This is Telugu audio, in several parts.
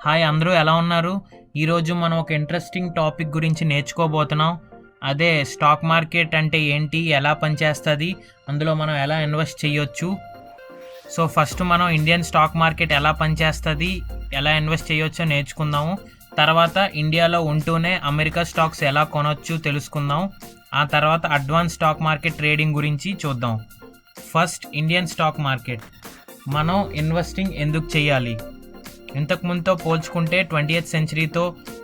హాయ్, అందరూ ఎలా ఉన్నారు? ఈరోజు మనం ఒక ఇంట్రెస్టింగ్ టాపిక్ గురించి నేర్చుకోబోతున్నాం. అదే స్టాక్ మార్కెట్ అంటే ఏంటి, ఎలా పనిచేస్తుంది, అందులో మనం ఎలా ఇన్వెస్ట్ చేయొచ్చు. సో ఫస్ట్ మనం ఇండియన్ స్టాక్ మార్కెట్ ఎలా పనిచేస్తుంది, ఎలా ఇన్వెస్ట్ చేయొచ్చో నేర్చుకుందాము. తర్వాత ఇండియాలో ఉంటూనే అమెరికా స్టాక్స్ ఎలా కొనొచ్చు తెలుసుకుందాం. ఆ తర్వాత అడ్వాన్స్ స్టాక్ మార్కెట్ ట్రేడింగ్ గురించి చూద్దాం. First Indian stock market. మనం ఇన్వెస్టింగ్ ఎందుకు చేయాలి? ఇంతకుముందుతో పోల్చుకుంటే 20th సెంచరీతో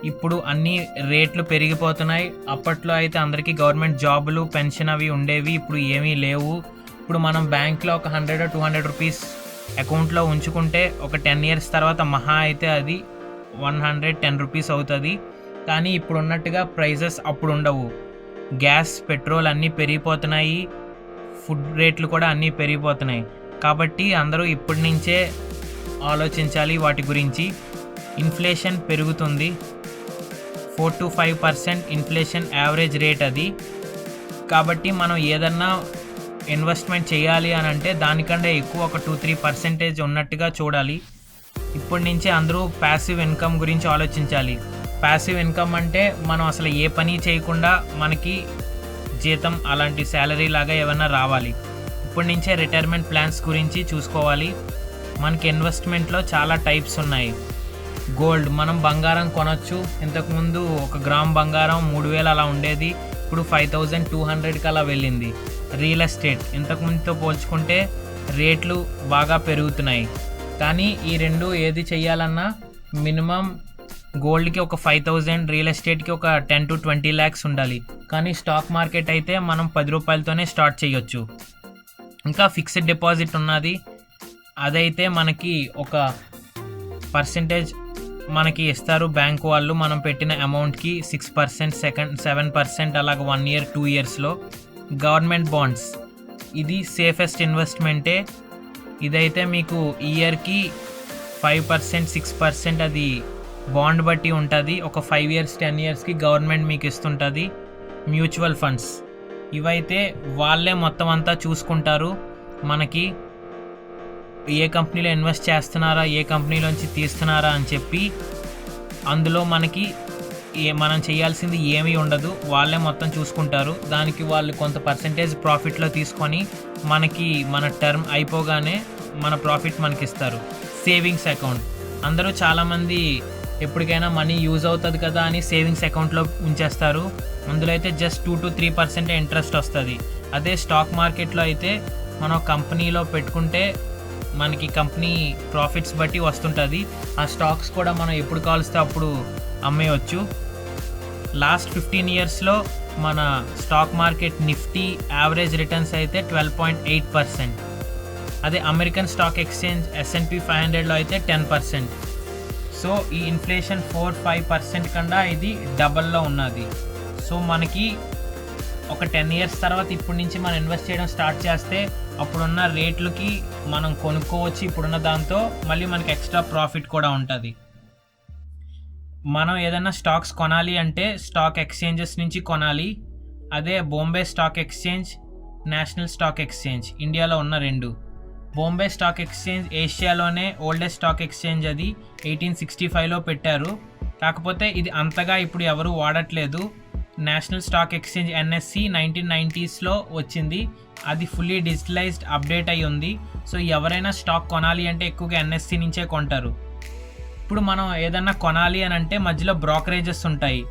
ఇప్పుడు అన్ని రేట్లు పెరిగిపోతున్నాయి. అప్పట్లో అయితే అందరికీ గవర్నమెంట్ జాబులు, పెన్షన్ అవి ఉండేవి. ఇప్పుడు ఏమీ లేవు. ఇప్పుడు మనం బ్యాంక్లో ఒక 100-200 రూపీస్ అకౌంట్లో ఉంచుకుంటే ఒక 10 years తర్వాత మహా అయితే అది 110 రూపీస్ అవుతుంది. కానీ ఇప్పుడు ఉన్నట్టుగా ప్రైజెస్ అప్పుడు ఉండవు. గ్యాస్, పెట్రోల్ అన్నీ పెరిగిపోతున్నాయి. ఫుడ్ రేట్లు కూడా అన్నీ పెరిగిపోతున్నాయి. కాబట్టి అందరూ ఇప్పటి నుంచే ఆలోచించాలి వాటి గురించి. ఇన్ఫ్లేషన్ పెరుగుతుంది. 4-5% ఇన్ఫ్లేషన్ యావరేజ్ రేట్ అది. కాబట్టి మనం ఏదన్నా ఇన్వెస్ట్మెంట్ చేయాలి అని అంటే దానికంటే ఎక్కువ ఒక 2-3% ఉన్నట్టుగా చూడాలి. ఇప్పటి నుంచే అందరూ ప్యాసివ్ ఇన్కమ్ గురించి ఆలోచించాలి. ప్యాసివ్ ఇన్కమ్ అంటే మనం అసలు ఏ పని చేయకుండా మనకి జీతం, అలాంటి శాలరీ లాగా ఏమైనా రావాలి. ఇప్పటి నుంచే రిటైర్మెంట్ ప్లాన్స్ గురించి చూసుకోవాలి. మనకి ఇన్వెస్ట్మెంట్లో చాలా టైప్స్ ఉన్నాయి. గోల్డ్, మనం బంగారం కొనొచ్చు. ఇంతకుముందు 1 గ్రామ్ బంగారం 3,000 అలా ఉండేది. ఇప్పుడు 5,200కి అలా వెళ్ళింది. రియల్ ఎస్టేట్, ఇంతకుముందుతో పోల్చుకుంటే రేట్లు బాగా పెరుగుతున్నాయి. కానీ ఈ రెండు ఏది చేయాలన్నా మినిమం గోల్డ్కి ఒక 5,000, రియల్ ఎస్టేట్కి ఒక 10-20 lakhs ఉండాలి. కానీ స్టాక్ మార్కెట్ అయితే మనం 10 రూపాయలతోనే స్టార్ట్ చేయొచ్చు. ఇంకా ఫిక్స్డ్ డిపాజిట్ ఉన్నది. అదైతే మనకి ఒక పర్సెంటేజ్ మనకి ఇస్తారు బ్యాంకు వాళ్ళు. మనం పెట్టిన అమౌంట్కి 6%, 7% అలాగ 1 year 2 yearsలో. గవర్నమెంట్ బాండ్స్, ఇది సేఫెస్ట్ ఇన్వెస్ట్మెంటే. ఇదైతే మీకు ఇయర్కి 5%, 6% అది బాండ్ బట్టి ఉంటుంది. ఒక 5 years 10 yearsకి గవర్నమెంట్ మీకు ఇస్తుంటుంది. మ్యూచువల్ ఫండ్స్, ఇవైతే వాళ్ళే మొత్తం అంతా చూసుకుంటారు. మనకి ఏ కంపెనీలో ఇన్వెస్ట్ చేస్తున్నారా, ఏ కంపెనీలోంచి తీస్తున్నారా అని చెప్పి. అందులో మనకి మనం చేయాల్సింది ఏమీ ఉండదు. వాళ్ళే మొత్తం చూసుకుంటారు. దానికి వాళ్ళు కొంత పర్సెంటేజ్ ప్రాఫిట్లో తీసుకొని మనకి మన టర్మ్ అయిపోగానే మన ప్రాఫిట్ మనకి ఇస్తారు. సేవింగ్స్ అకౌంట్, అందరూ చాలామంది ఎప్పటికైనా మనీ యూజ్ అవుతుంది కదా అని సేవింగ్స్ అకౌంట్లో ఉంచేస్తారు. అందులో అయితే జస్ట్ 2-3% ఇంట్రెస్ట్ వస్తుంది. అదే స్టాక్ మార్కెట్లో అయితే మనం కంపెనీలో పెట్టుకుంటే మనకి కంపెనీ ప్రాఫిట్స్ బట్టి వస్తుంటుంది. ఆ స్టాక్స్ కూడా మనం ఎప్పుడు కావాల్స్తే అప్పుడు అమ్మేయచ్చు. లాస్ట్ 15 yearsలో మన stock market Nifty average returns అయితే 12.8%. అదే అమెరికన్ స్టాక్ ఎక్స్చేంజ్ S&P 500లో అయితే 10%. సో ఈ ఇన్ఫ్లేషన్ 4-5% కన్నా ఇది డబల్లో ఉన్నది. సో మనకి ఒక 10 years తర్వాత ఇప్పటి నుంచి మనం ఇన్వెస్ట్ చేయడం స్టార్ట్ చేస్తే అప్పుడున్న రేట్లకి మనం కొనుక్కోవచ్చు. ఇప్పుడున్న దాంతో మళ్ళీ మనకి ఎక్స్ట్రా ప్రాఫిట్ కూడా ఉంటుంది. మనం ఏదైనా స్టాక్స్ కొనాలి అంటే స్టాక్ ఎక్స్చేంజెస్ నుంచి కొనాలి. అదే Bombay stock exchange, national stock exchange ఇండియాలో ఉన్న 2. బాంబే స్టాక్ ఎక్స్చేంజ్ ఏషియాలోనే ఓల్డెస్ట్ స్టాక్ ఎక్స్చేంజ్. అది 1865లో పెట్టారు. కాకపోతే ఇది అంతగా ఇప్పుడు ఎవరు వాడట్లేదు. నేషనల్ స్టాక్ ఎక్స్చేంజ్ NSE 1990sలో వచ్చింది. అది ఫుల్లీ డిజిటలైజ్డ్, అప్డేట్ అయి ఉంది. సో ఎవరైనా స్టాక్ కొనాలి అంటే ఎక్కువగా NSE నుంచే కొంటారు. ఇప్పుడు మనం ఏదన్నా కొనాలి అని అంటే మధ్యలో బ్రోకరేజెస్ ఉంటాయి.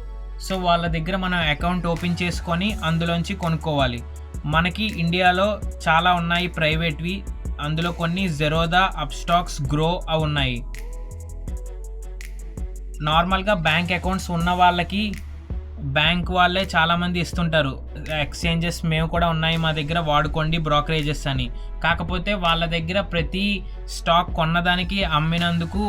సో వాళ్ళ దగ్గర మనం అకౌంట్ ఓపెన్ చేసుకొని అందులోంచి కొనుక్కోవాలి. మనకి ఇండియాలో చాలా ఉన్నాయి ప్రైవేట్వి. అందులో కొన్ని జెరోదా, అప్స్టాక్స్, గ్రో అవి ఉన్నాయి. నార్మల్గా బ్యాంక్ అకౌంట్స్ ఉన్న వాళ్ళకి బ్యాంక్ వాళ్ళే చాలామంది ఇస్తుంటారు ఎక్స్చేంజెస్. మేము కూడా ఉన్నాయి మా దగ్గర, వాడుకోండి బ్రోకరేజెస్ అని. కాకపోతే వాళ్ళ దగ్గర ప్రతి స్టాక్ కొన్నదానికి అమ్మినందుకు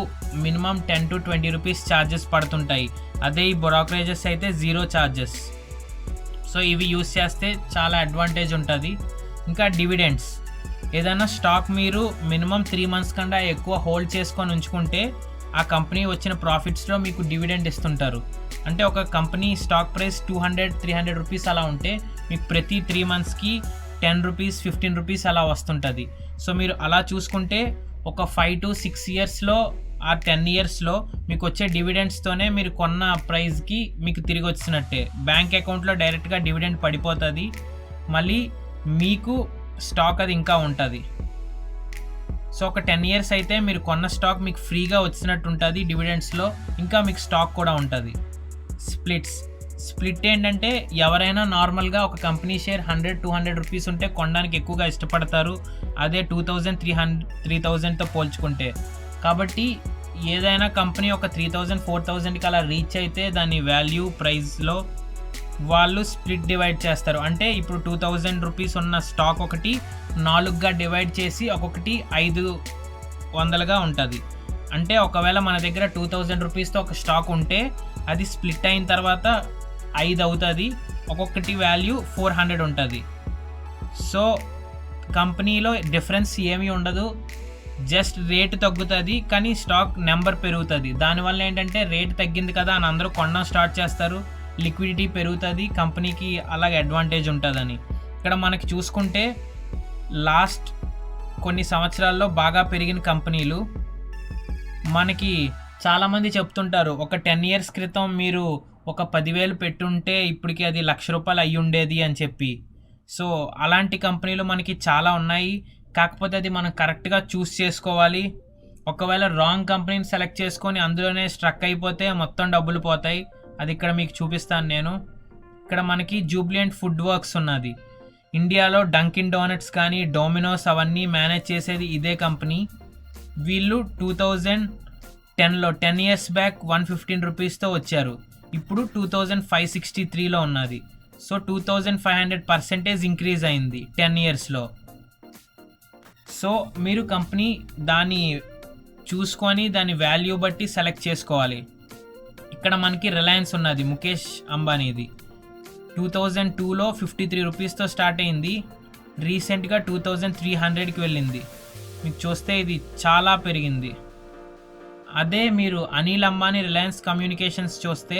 మినిమం 10-20 రూపీస్ ఛార్జెస్ పడుతుంటాయి. అదే ఈ బ్రోకరేజెస్ అయితే 0 charges. సో ఇవి యూస్ చేస్తే చాలా అడ్వాంటేజ్ ఉంటుంది. ఇంకా డివిడెండ్స్, ఏదైనా స్టాక్ మీరు మినిమం 3 months కన్నా ఎక్కువ హోల్డ్ చేసుకొని ఉంచుకుంటే ఆ కంపెనీ వచ్చిన ప్రాఫిట్స్లో మీకు డివిడెండ్ ఇస్తుంటారు. అంటే ఒక కంపెనీ స్టాక్ ప్రైస్ 200-300 రూపీస్ అలా ఉంటే మీకు ప్రతి 3 monthsకి 10 రూపీస్, 15 రూపీస్ అలా వస్తుంటుంది. సో మీరు అలా చూసుకుంటే ఒక 5 to 6 yearsలో ఆ 10 ఇయర్స్లో మీకు వచ్చే డివిడెండ్స్తోనే మీరు కొన్న ప్రైస్కి మీకు తిరిగి వచ్చినట్టే. బ్యాంక్ అకౌంట్లో డైరెక్ట్గా డివిడెండ్ పడిపోతుంది, మళ్ళీ మీకు స్టాక్ అది ఇంకా ఉంటుంది. సో ఒక 10 ఇయర్స్ అయితే మీరు కొన్న స్టాక్ మీకు ఫ్రీగా వచ్చినట్టు ఉంటుంది డివిడెండ్స్లో, ఇంకా మీకు స్టాక్ కూడా ఉంటుంది. స్ప్లిట్ ఏంటంటే ఎవరైనా నార్మల్గా ఒక కంపెనీ షేర్ 100-200 రూపీస్ ఉంటే కొనడానికి ఎక్కువగా ఇష్టపడతారు, అదే 2000-3000తో పోల్చుకుంటే. కాబట్టి ఏదైనా కంపెనీ ఒక 3000-4000కి అలా రీచ్ అయితే దాని వాల్యూ ప్రైస్లో వాళ్ళు స్ప్లిట్ డివైడ్ చేస్తారు. అంటే ఇప్పుడు 2000 రూపీస్ ఉన్న స్టాక్ ఒకటి 4గా డివైడ్ చేసి ఒక్కొక్కటి 500గా ఉంటుంది. అంటే ఒకవేళ మన దగ్గర 2000 రూపీస్తో ఒక స్టాక్ ఉంటే అది స్ప్లిట్ అయిన తర్వాత 5 అవుతుంది, ఒక్కొక్కటి వాల్యూ 400 ఉంటుంది. సో కంపెనీలో డిఫరెన్స్ ఏమీ ఉండదు, జస్ట్ రేటు తగ్గుతుంది కానీ స్టాక్ నెంబర్ పెరుగుతుంది. దానివల్ల ఏంటంటే రేటు తగ్గింది కదా అని అందరూ కొనడం స్టార్ట్ చేస్తారు, లిక్విడిటీ పెరుగుతుంది, కంపెనీకి అలాగే అడ్వాంటేజ్ ఉంటుందని. ఇక్కడ మనకి చూసుకుంటే లాస్ట్ కొన్ని సంవత్సరాల్లో బాగా పెరిగిన కంపెనీలు మనకి చాలామంది చెప్తుంటారు, ఒక 10 ఇయర్స్ క్రితం మీరు ఒక 10,000 పెట్టుంటే ఇప్పటికి అది ₹1,00,000 అయ్యి ఉండేది అని చెప్పి. సో అలాంటి కంపెనీలు మనకి చాలా ఉన్నాయి, కాకపోతే అది మనం కరెక్ట్గా చూస్ చేసుకోవాలి. ఒకవేళ రాంగ్ కంపెనీని సెలెక్ట్ చేసుకొని అందులోనే స్ట్రక్ అయిపోతే మొత్తం డబ్బులు పోతాయి. అది ఇక్కడ మీకు చూపిస్తాను నేను. ఇక్కడ మనకి జూబిలియంట్ ఫుడ్ వర్క్స్ ఉన్నది. ఇండియాలో డంకిన్ డోనట్స్ కానీ డొమినోస్ అవన్నీ మేనేజ్ చేసేది ఇదే కంపెనీ. వీళ్ళు 2010లో 10 ఇయర్స్ బ్యాక్ 115 రూపీస్తో వచ్చారు, ఇప్పుడు 2563లో ఉన్నది. సో 2500% ఇంక్రీజ్ అయింది 10 ఇయర్స్లో. సో మీరు కంపెనీ దాన్ని చూసుకొని దాని వాల్యూ బట్టి సెలెక్ట్ చేసుకోవాలి. ఇక్కడ మనకి రిలయన్స్ ఉన్నది, ముఖేష్ అంబానీది. 2002లో 53 రూపీస్తో స్టార్ట్ అయింది, రీసెంట్గా 2300కి వెళ్ళింది. మీకు చూస్తే ఇది చాలా పెరిగింది. అదే మీరు అనిల్ అంబానీ రిలయన్స్ కమ్యూనికేషన్స్ చూస్తే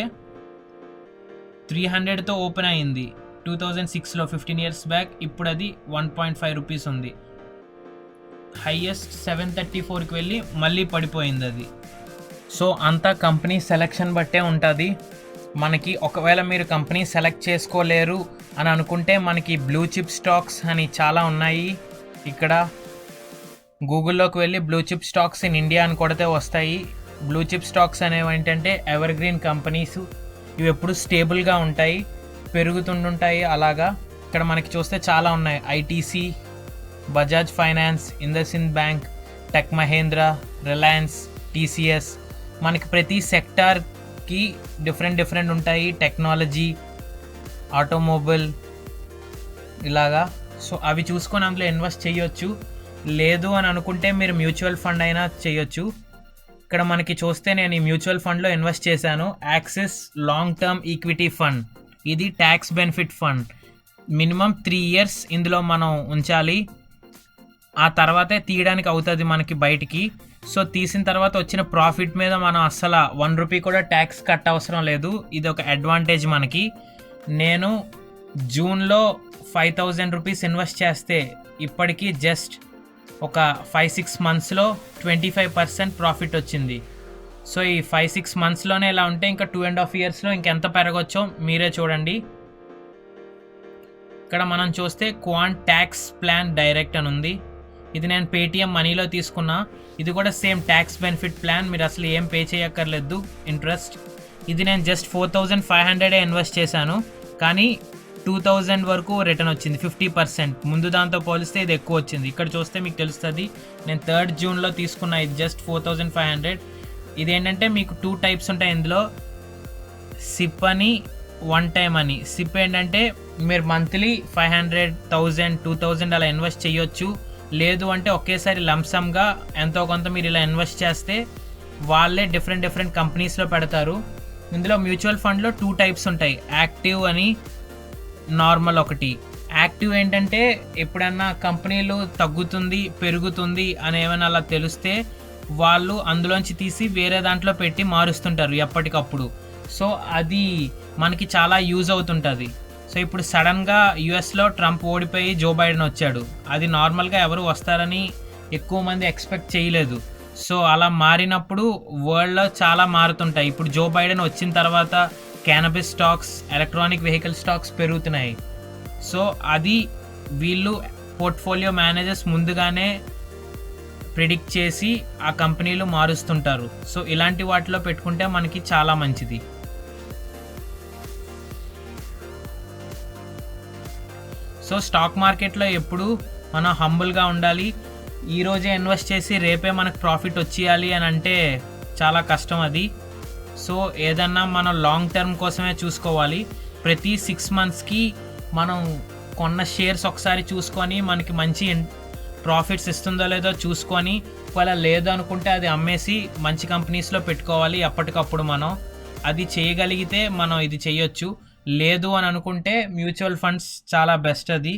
300తో ఓపెన్ అయింది 2006లో, 15 ఇయర్స్ బ్యాక్. ఇప్పుడు అది 1.5 రూపీస్ ఉంది. హైయెస్ట్ 734కి వెళ్ళి మళ్ళీ పడిపోయింది అది. సో అంతా కంపెనీ సెలెక్షన్ బట్టే ఉంటుంది. మనకి ఒకవేళ మీరు కంపెనీ సెలెక్ట్ చేసుకోలేరు అని అనుకుంటే మనకి బ్లూ చిప్ స్టాక్స్ అని చాలా ఉన్నాయి. ఇక్కడ గూగుల్లోకి వెళ్ళి blue chip stocks in India అని కొడితే వస్తాయి. బ్లూ చిప్ స్టాక్స్ అనేవి ఏంటంటే ఎవర్ గ్రీన్ కంపెనీస్, ఇవి ఎప్పుడు స్టేబుల్గా ఉంటాయి, పెరుగుతుంటుంటాయి అలాగా. ఇక్కడ మనకి చూస్తే చాలా ఉన్నాయి, ITC, Bajaj finance, IndusInd bank, tech Mahindra, Reliance, TCS. మనకి ప్రతి సెక్టార్కి డిఫరెంట్ ఉంటాయి, టెక్నాలజీ, ఆటోమొబైల్ ఇలాగా. సో అవి చూసుకొని అందులో ఇన్వెస్ట్ చేయొచ్చు. లేదు అని అనుకుంటే మీరు మ్యూచువల్ ఫండ్ అయినా చేయొచ్చు. ఇక్కడ మనకి చూస్తే నేను ఈ మ్యూచువల్ ఫండ్లో ఇన్వెస్ట్ చేశాను, Axis long term equity fund. ఇది tax benefit fund. Minimum 3 years ఇందులో మనం ఉంచాలి, ఆ తర్వాతే తీయడానికి అవుతుంది మనకి బయటికి. సో తీసిన తర్వాత వచ్చిన ప్రాఫిట్ మీద మనం అస్సలు 1 రూపీ కూడా ట్యాక్స్ కట్ అవసరం లేదు. ఇది ఒక అడ్వాంటేజ్ మనకి. నేను జూన్లో 5000 రూపీస్ ఇన్వెస్ట్ చేస్తే ఇప్పటికీ జస్ట్ ఒక 5-6 మంత్స్లో 25% ప్రాఫిట్ వచ్చింది. సో ఈ 5-6 మంత్స్లోనే ఇలా ఉంటే ఇంకా 2.5 ఇయర్స్లో ఇంకెంత పెరగొచ్చో మీరే చూడండి. ఇక్కడ మనం చూస్తే క్వాంట్ ట్యాక్స్ ప్లాన్ డైరెక్ట్ అని ఉంది. ఇది నేను పేటిఎం మనీలో తీసుకున్నా. ఇది కూడా సేమ్ ట్యాక్స్ బెనిఫిట్ ప్లాన్, మీరు అసలు ఏం పే చేయక్కర్లేదు ఇంట్రెస్ట్. ఇది నేను జస్ట్ 4500 ఇన్వెస్ట్ చేశాను, కానీ 2000 వరకు రిటర్న్ వచ్చింది, 50%. ముందు దాంతో పోలిస్తే ఇది ఎక్కువ వచ్చింది. ఇక్కడ చూస్తే మీకు తెలుస్తుంది, నేను 3rd జూన్లో తీసుకున్నా. ఇది జస్ట్ 4500. ఇదేంటంటే మీకు 2 టైప్స్ ఉంటాయి ఇందులో, సిప్ అని, 1 టైం అని. సిప్ ఏంటంటే మీరు మంత్లీ 500, 1000, 2000 అలా ఇన్వెస్ట్ చేయొచ్చు. లేదు అంటే ఒకేసారి లంసమ్గా ఎంతో కొంత మీరు ఇలా ఇన్వెస్ట్ చేస్తే వాళ్ళే డిఫరెంట్ కంపెనీస్లో పెడతారు. ఇందులో మ్యూచువల్ ఫండ్లో 2 టైప్స్ ఉంటాయి, యాక్టివ్ అని, నార్మల్ ఒకటి. యాక్టివ్ ఏంటంటే ఎప్పుడన్నా కంపెనీలు తగ్గుతుంది పెరుగుతుంది అని ఏమైనా అలా తెలిస్తే వాళ్ళు అందులోంచి తీసి వేరే దాంట్లో పెట్టి మారుస్తుంటారు ఎప్పటికప్పుడు. సో అది మనకి చాలా యూజ్ అవుతుంటుంది. సో ఇప్పుడు సడన్గా యుఎస్లో ట్రంప్ ఓడిపోయి జో బైడెన్ వచ్చాడు. అది నార్మల్గా ఎవరు వస్తారని ఎక్కువ మంది ఎక్స్పెక్ట్ చేయలేదు. సో అలా మారినప్పుడు వరల్డ్లో చాలా మారుతుంటాయి. ఇప్పుడు జో బైడెన్ వచ్చిన తర్వాత cannabis stocks, electronic vehicle stocks పెరుగుతున్నాయి. సో అది వీళ్ళు పోర్ట్ఫోలియో మేనేజర్స్ ముందుగానే ప్రిడిక్ట్ చేసి ఆ కంపెనీలు మారుస్తుంటారు. సో ఇలాంటి వాటిలో పెట్టుకుంటే మనకి చాలా మంచిది. సో స్టాక్ మార్కెట్లో ఎప్పుడు మనం హంబుల్గా ఉండాలి. ఈరోజే ఇన్వెస్ట్ చేసి రేపే మనకు ప్రాఫిట్ వచ్చేయాలి అని అంటే చాలా కష్టం అది. సో ఏదన్నా మనం లాంగ్ టర్మ్ కోసమే చూసుకోవాలి. ప్రతి 6 monthsకి మనం కొన్న షేర్స్ ఒకసారి చూసుకొని మనకి మంచి ప్రాఫిట్స్ ఇస్తుందో లేదో చూసుకొని, ఒకవేళ లేదు అనుకుంటే అది అమ్మేసి మంచి కంపెనీస్లో పెట్టుకోవాలి. అప్పటికప్పుడు మనం అది చేయగలిగితే మనం ఇది చేయొచ్చు. లేదు అని అనుకుంటే మ్యూచువల్ ఫండ్స్ చాలా బెస్ట్ అది.